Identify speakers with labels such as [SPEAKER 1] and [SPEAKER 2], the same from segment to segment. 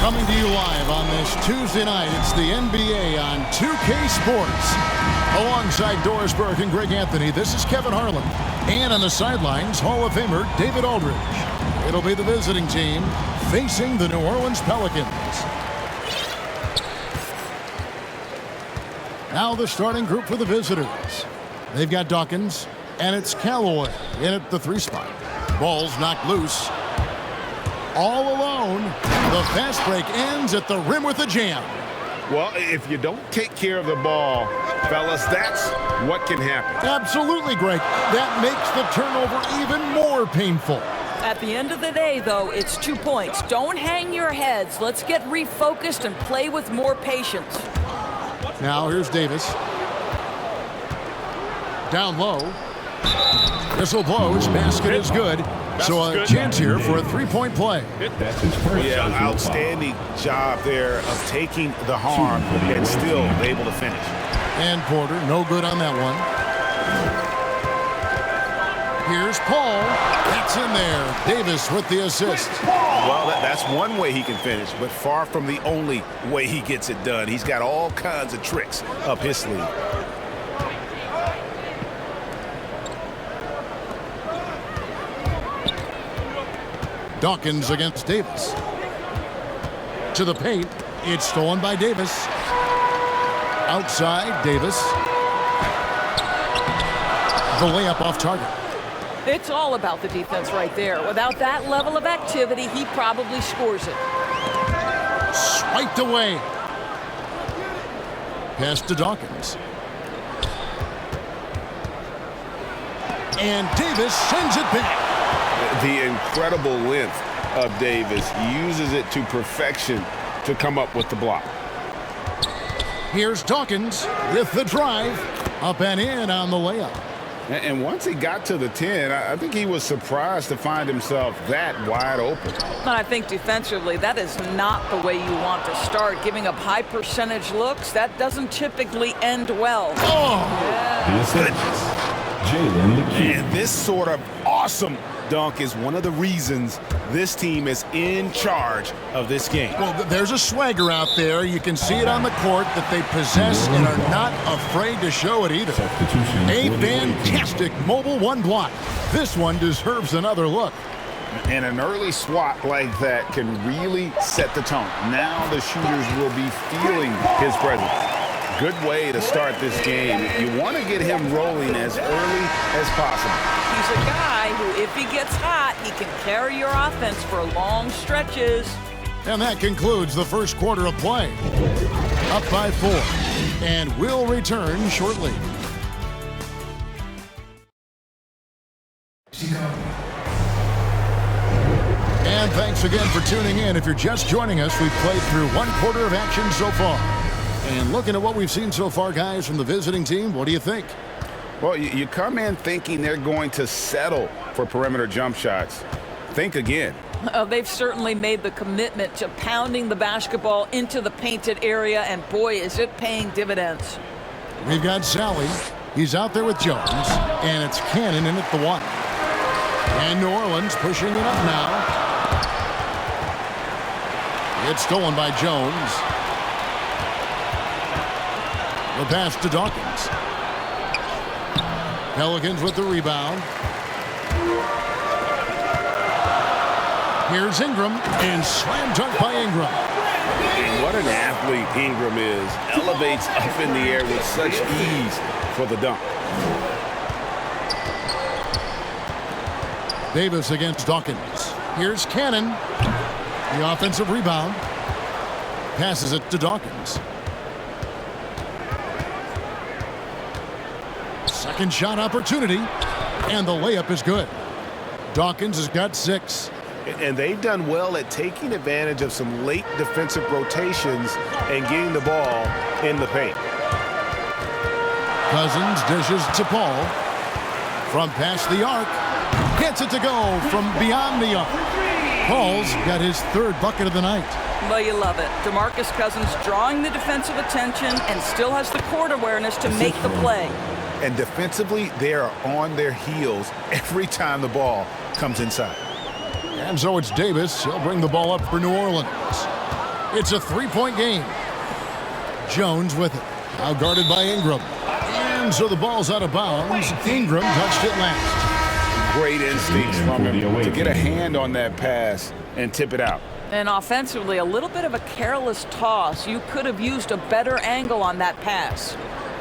[SPEAKER 1] Coming to you live on this Tuesday night, it's the NBA on 2K Sports. Alongside Doris Burke and Greg Anthony, this is Kevin Harlan. And on the sidelines, Hall of Famer David Aldridge. It'll be the visiting team facing the New Orleans Pelicans. Now the starting group for the visitors. They've got Dawkins, and it's Callaway in at the 3 spot. Ball's knocked loose. All alone. The fast break ends at the rim with a jam.
[SPEAKER 2] Well, if you don't take care of the ball, fellas, that's what can happen.
[SPEAKER 1] Absolutely, Greg. That makes the turnover even more painful.
[SPEAKER 3] At the end of the day, though, it's 2 points. Don't hang your heads. Let's get refocused and play with more patience.
[SPEAKER 1] Now here's Davis. Down low. Whistle blows. Basket is good. So a chance here for a 3-point play.
[SPEAKER 2] Yeah, outstanding job there of taking the harm and still able to finish.
[SPEAKER 1] And Porter, no good on that one. Here's Paul. That's in there. Davis with the assist.
[SPEAKER 2] Well, that's one way he can finish, but far from the only way he gets it done. He's got all kinds of tricks up his sleeve.
[SPEAKER 1] Dawkins against Davis. To the paint. It's stolen by Davis. Outside, Davis. The layup off target.
[SPEAKER 3] It's all about the defense right there. Without that level of activity, he probably scores it.
[SPEAKER 1] Swiped away. Pass to Dawkins. And Davis sends it back.
[SPEAKER 2] The incredible length of Davis uses it to perfection to come up with the block.
[SPEAKER 1] Here's Dawkins with the drive. Up and in on the layup.
[SPEAKER 2] And once he got to the 10, I think he was surprised to find himself that wide open.
[SPEAKER 3] I think defensively, that is not the way you want to start. Giving up high percentage looks, that doesn't typically end well.
[SPEAKER 1] Oh!
[SPEAKER 2] And this sort of awesome dunk is one of the reasons this team is in charge of this game.
[SPEAKER 1] Well, there's a swagger out there. You can see it on the court that they possess and are not afraid to show it either. A fantastic mobile 1 block. This one deserves another look.
[SPEAKER 2] And an early swat like that can really set the tone. Now the shooters will be feeling his presence. Good way to start this game. You want to get him rolling as early as possible.
[SPEAKER 3] He's a guy who, if he gets hot, he can carry your offense for long stretches.
[SPEAKER 1] And that concludes the first quarter of play. Up by 4. And we'll return shortly. And thanks again for tuning in. If you're just joining us, we've played through 1 quarter of action so far. And looking at what we've seen so far, guys, from the visiting team, what do you think?
[SPEAKER 2] Well, you come in thinking they're going to settle for perimeter jump shots. Think again.
[SPEAKER 3] They've certainly made the commitment to pounding the basketball into the painted area, and boy, is it paying dividends.
[SPEAKER 1] We've got Sally. He's out there with Jones, and it's Cannon in at the 1. And New Orleans pushing it up now. It's stolen by Jones. The pass to Dawkins. Pelicans with the rebound. Here's Ingram, and slam dunk by Ingram.
[SPEAKER 2] What an athlete Ingram is. Elevates up in the air with such ease for the dunk.
[SPEAKER 1] Davis against Dawkins. Here's Cannon. The offensive rebound. Passes it to Dawkins. Second shot opportunity, and the layup is good. Dawkins has got 6.
[SPEAKER 2] And they've done well at taking advantage of some late defensive rotations and getting the ball in the paint.
[SPEAKER 1] Cousins dishes to Paul. From past the arc. Gets it to go from beyond the arc. Paul's got his 3rd bucket of the night.
[SPEAKER 3] Well, you love it. DeMarcus Cousins drawing the defensive attention and still has the court awareness to make the play.
[SPEAKER 2] And defensively, they are on their heels every time the ball comes inside.
[SPEAKER 1] And so it's Davis. He'll bring the ball up for New Orleans. It's a three-point game. Jones with it. Now guarded by Ingram. And so the ball's out of bounds. Ingram touched it last.
[SPEAKER 2] Great instincts from him to get a hand on that pass and tip it out.
[SPEAKER 3] And offensively, a little bit of a careless toss. You could have used a better angle on that pass.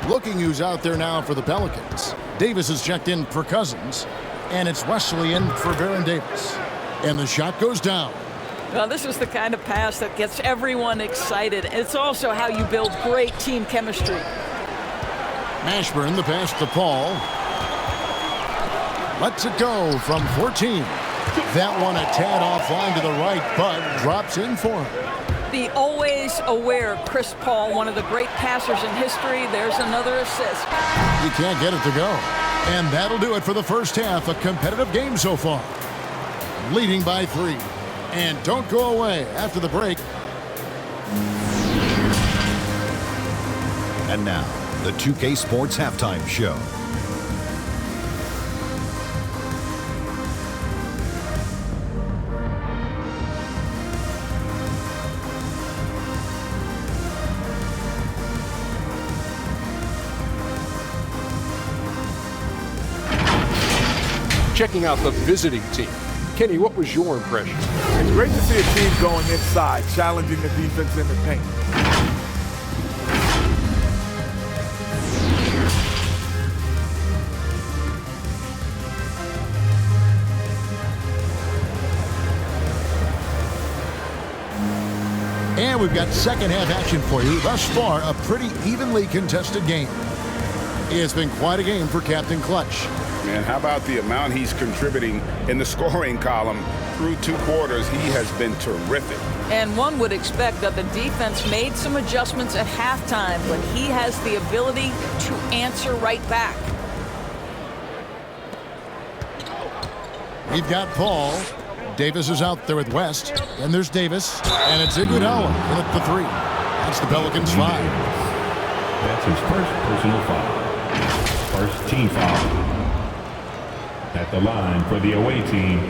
[SPEAKER 1] Looking who's out there now for the Pelicans. Davis is checked in for Cousins. And it's Wesley in for Baron Davis. And the shot goes down.
[SPEAKER 3] Well, this is the kind of pass that gets everyone excited. It's also how you build great team chemistry.
[SPEAKER 1] Mashburn, the pass to Paul. Lets it go from 14. That one a tad offline to the right, but drops in for him.
[SPEAKER 3] The always aware Chris Paul, one of the great passers in history. There's another assist.
[SPEAKER 1] You can't get it to go. And that'll do it for the first half. A competitive game so far. Leading by 3. And don't go away after the break.
[SPEAKER 4] And now, the 2K Sports Halftime Show.
[SPEAKER 5] Checking out the visiting team. Kenny, what was your impression?
[SPEAKER 6] It's great to see a team going inside, challenging the defense in the paint.
[SPEAKER 1] And we've got second half action for you. Thus far, a pretty evenly contested game. It's been quite a game for Captain Clutch.
[SPEAKER 2] Man, how about the amount he's contributing in the scoring column through 2 quarters? He has been terrific.
[SPEAKER 3] And one would expect that the defense made some adjustments at halftime, but he has the ability to answer right back.
[SPEAKER 1] We've got Paul. Davis is out there with West. And there's Davis. And it's Iguodala in at the 3. That's the Pelicans 5.
[SPEAKER 7] That's his first personal foul. First team foul. At the line for the away team,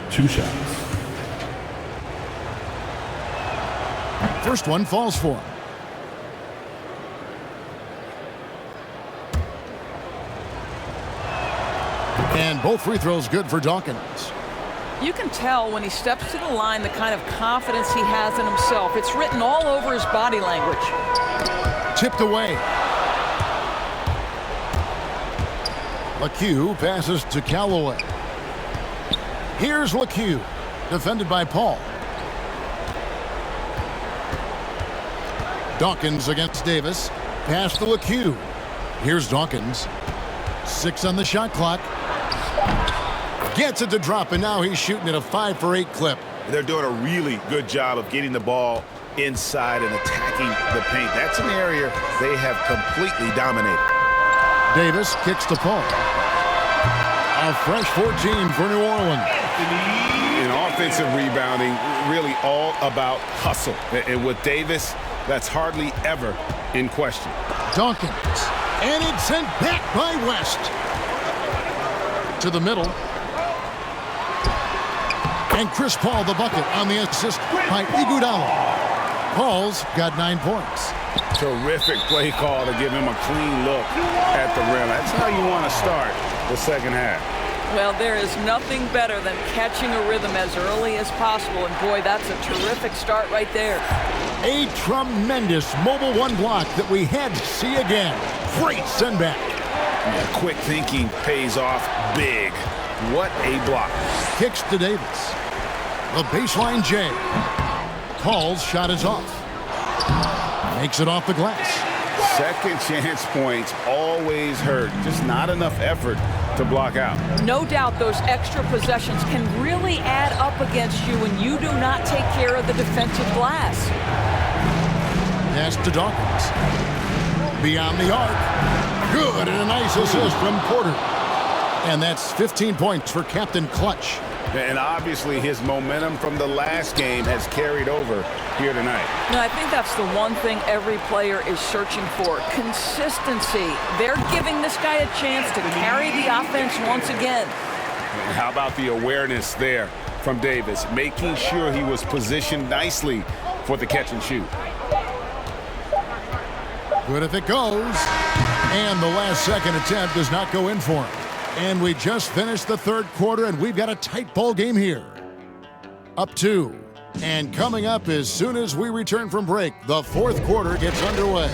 [SPEAKER 7] 2 shots.
[SPEAKER 1] First one falls for him. And both free throws good for Dawkins.
[SPEAKER 3] You can tell when he steps to the line the kind of confidence he has in himself. It's written all over his body language.
[SPEAKER 1] Tipped away. LeCue passes to Callaway. Here's LeCue, defended by Paul. Dawkins against Davis. Pass to LeCue. Here's Dawkins. 6 on the shot clock. Gets it to drop, and now he's shooting at a 5 for 8 clip.
[SPEAKER 2] They're doing a really good job of getting the ball inside and attacking the paint. That's an area they have completely dominated.
[SPEAKER 1] Davis kicks to Paul. A fresh 14 for New Orleans.
[SPEAKER 2] In offensive rebounding, really all about hustle. And with Davis, that's hardly ever in question.
[SPEAKER 1] Dawkins. And it's sent back by West. To the middle. And Chris Paul the bucket on the assist by Iguodala. Paul's got 9 points.
[SPEAKER 2] Terrific play call to give him a clean look at the rim. That's how you want to start the second half.
[SPEAKER 3] Well, there is nothing better than catching a rhythm as early as possible. And boy, that's a terrific start right there.
[SPEAKER 1] A tremendous mobile 1 block that we had to see again. Great send back.
[SPEAKER 2] Yeah, quick thinking pays off big. What a block.
[SPEAKER 1] Kicks to Davis. The baseline J. Paul's shot is off. Makes it off the glass.
[SPEAKER 2] Second chance points always hurt. Just not enough effort to block out.
[SPEAKER 3] No doubt those extra possessions can really add up against you when you do not take care of the defensive glass.
[SPEAKER 1] Pass to Dawkins. Beyond the arc. Good, and a nice assist from Porter. And that's 15 points for Captain Clutch.
[SPEAKER 2] And obviously his momentum from the last game has carried over here tonight.
[SPEAKER 3] No, I think that's the one thing every player is searching for. Consistency. They're giving this guy a chance to carry the offense once again.
[SPEAKER 2] And how about the awareness there from Davis, making sure he was positioned nicely for the catch and shoot.
[SPEAKER 1] Good if it goes. And the last second attempt does not go in for him. And we just finished the third quarter, and we've got a tight ball game here. Up 2. And coming up as soon as we return from break, the fourth quarter gets underway.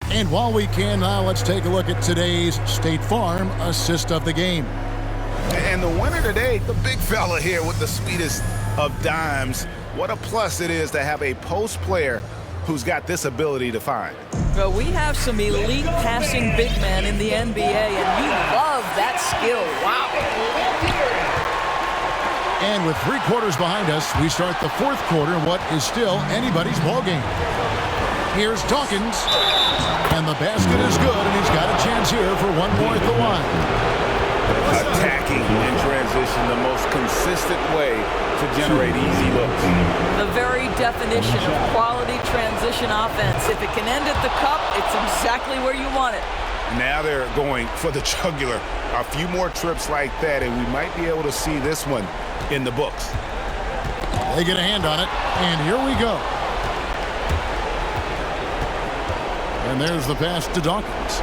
[SPEAKER 1] And while we can now, let's take a look at today's State Farm assist of the game.
[SPEAKER 2] And the winner today, the big fella here with the sweetest of dimes. What a plus it is to have a post player who's got this ability to find.
[SPEAKER 3] Well, we have some elite passing big men in the NBA, and you love that skill. Wow.
[SPEAKER 1] And with 3 quarters behind us, we start the fourth quarter in what is still anybody's ballgame. Here's Dawkins, and the basket is good, and he's got a chance here for one more at the line.
[SPEAKER 2] Attacking in transition, the most consistent way to generate easy looks.
[SPEAKER 3] The very definition of quality transition offense. If it can end at the cup, it's exactly where you want it.
[SPEAKER 2] Now they're going for the jugular. A few more trips like that, and we might be able to see this one in the books.
[SPEAKER 1] They get a hand on it, and here we go. And there's the pass to Dawkins.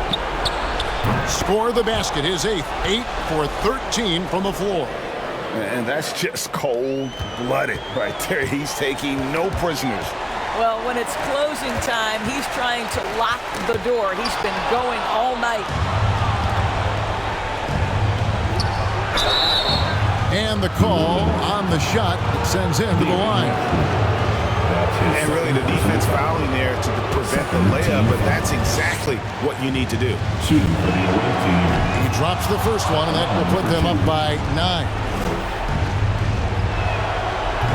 [SPEAKER 1] Score the basket, his 8th. 8 for 13 from the floor.
[SPEAKER 2] And that's just cold-blooded right there. He's taking no prisoners.
[SPEAKER 3] Well, when it's closing time, he's trying to lock the door. He's been going all night.
[SPEAKER 1] And the call on the shot that sends him to the line.
[SPEAKER 2] And really the defense fouling there to prevent the layup, but that's exactly what you need to do.
[SPEAKER 7] Shooting for the away team.
[SPEAKER 1] He drops the first one, and that will put them up by 9.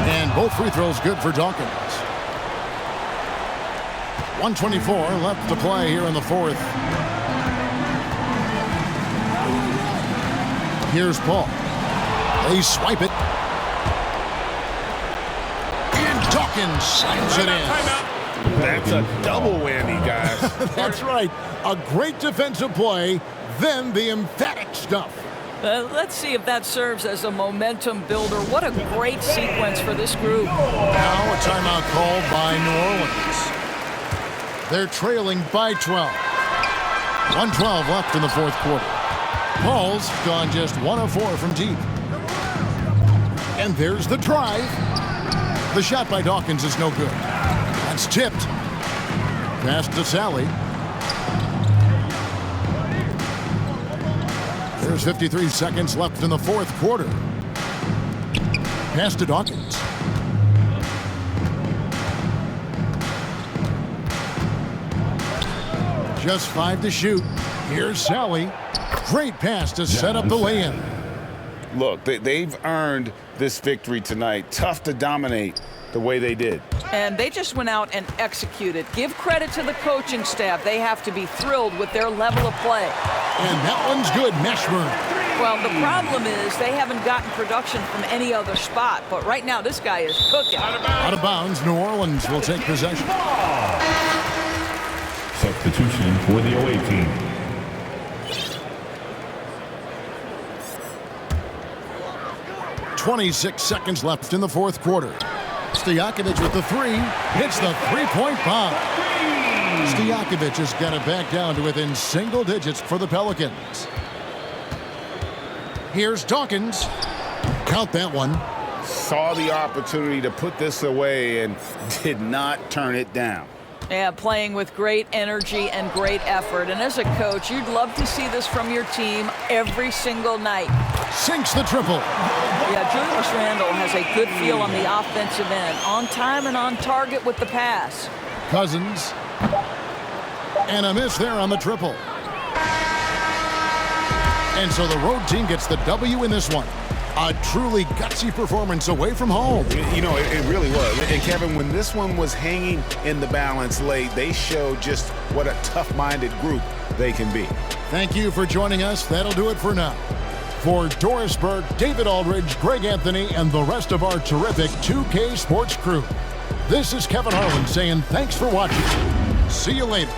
[SPEAKER 1] And both free throws good for Dawkins. 1:24 left to play here in the fourth. Here's Paul. They swipe it. And Dawkins slams it in.
[SPEAKER 2] That's a double whammy, guys.
[SPEAKER 1] That's right. A great defensive play, then the emphatic stuff.
[SPEAKER 3] Let's see if that serves as a momentum builder. What a great sequence for this group.
[SPEAKER 1] Now a timeout called by New Orleans. They're trailing by 12. 1:12 left in the fourth quarter. Paul's gone just 1 of 4 from deep. And there's the drive. The shot by Dawkins is no good. That's tipped. Pass to Sally. There's 53 seconds left in the fourth quarter. Pass to Dawkins. Just 5 to shoot. Here's Sally. Great pass to set up the lay-in.
[SPEAKER 2] Look, they've earned this victory tonight. Tough to dominate the way they did.
[SPEAKER 3] And they just went out and executed. Give credit to the coaching staff. They have to be thrilled with their level of play.
[SPEAKER 1] And that one's good. Mashburn.
[SPEAKER 3] Well, the problem is they haven't gotten production from any other spot. But right now, this guy is cooking.
[SPEAKER 1] Out of bounds. New Orleans will take possession.
[SPEAKER 7] Substitution for the away team.
[SPEAKER 1] .26 seconds left in the fourth quarter. Stojakovic with the 3. Hits the three-point bomb. Stojakovic has got it back down to within single digits for the Pelicans. Here's Dawkins. Count that one.
[SPEAKER 2] Saw the opportunity to put this away and did not turn it down.
[SPEAKER 3] Yeah, playing with great energy and great effort. And as a coach, you'd love to see this from your team every single night.
[SPEAKER 1] Sinks the triple.
[SPEAKER 3] Yeah, Julius Randle has a good feel on the offensive end. On time and on target with the pass.
[SPEAKER 1] Cousins. And a miss there on the triple. And so the road team gets the W in this one. A truly gutsy performance away from home.
[SPEAKER 2] You know, it really was. And Kevin, when this one was hanging in the balance late, they showed just what a tough-minded group they can be.
[SPEAKER 1] Thank you for joining us. That'll do it for now. For Doris Burke, David Aldridge, Greg Anthony, and the rest of our terrific 2K Sports crew, this is Kevin Harlan saying thanks for watching. See you later.